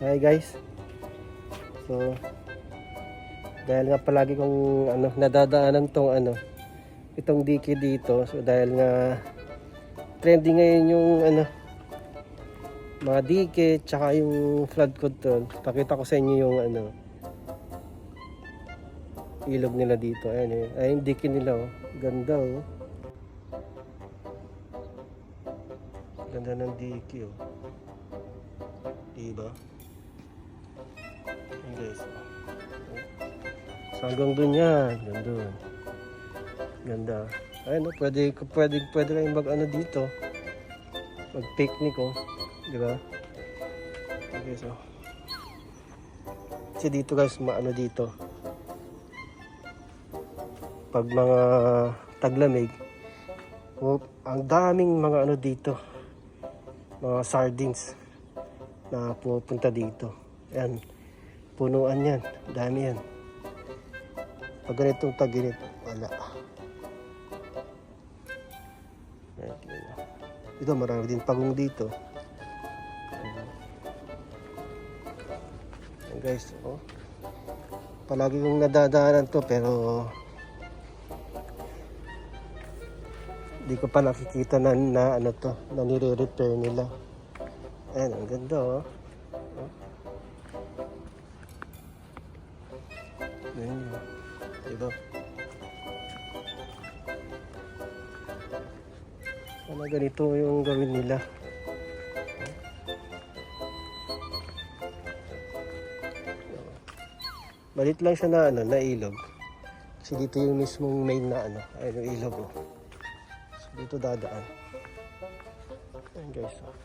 Hi guys. So dahil nga palagi kong nadadaanan tong itong dike dito. So dahil nga trending ngayon yung mga dike tsaka yung flood control. Pakita ko sa inyo yung ilog nila dito. Ayan ay yung dike nila oh. Ganda oh. Ganda ng dike oh. Diba? Ayan guys. So hanggang dun yan. Ganda. Ganda. Ayun oh, pwede kayong dito. Mag picnic oh. Diba? Okay so. Kasi dito guys, dito. Pag mga taglamig, oh, ang daming mga dito. Mga sardines na pupunta dito. Ayan. Punuan yan. Dami yan. Pag ganitong tag-init, wala. Ito marami din pagong dito. Ayan guys, oh. Palagi kong nadadaanan to pero hindi ko pa nakikita na nire-repair nila. Ayan, ang ganda oh. Ayan, diba? Sana ganito yung gawin nila. Malit lang siya na ilog. Kasi dito yung mismong main na ayun yung ilog oh. So dito dadaan. Ayan guys oh.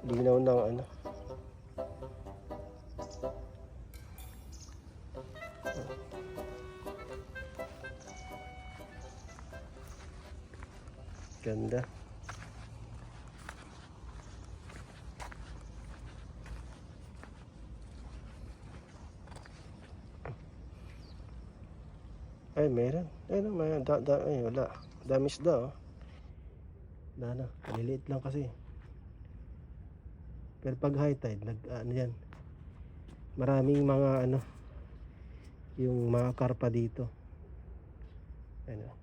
Linaw ng ganda. Ay, meron. Ayun, may ay, wala. Dami isda, oh. Wala na. Maliliit lang kasi. Pero pag high tide, yan. Maraming mga yung mga karpa dito. Ayun, oh.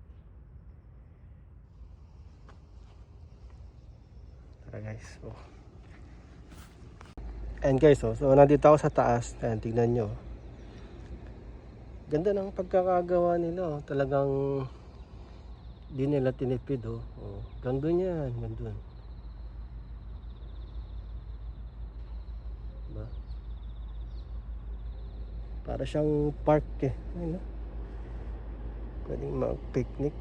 Tara guys, oh. And guys, oh. So, nandito ako sa taas. Ayan, tignan nyo. Ganda ng pagkakagawa nila oh. Talagang di nila tinipid oh. Oh, ganda niyan, ganda. Diba? Para siyang park eh. Ayun, oh. Pwedeng mag-picnic.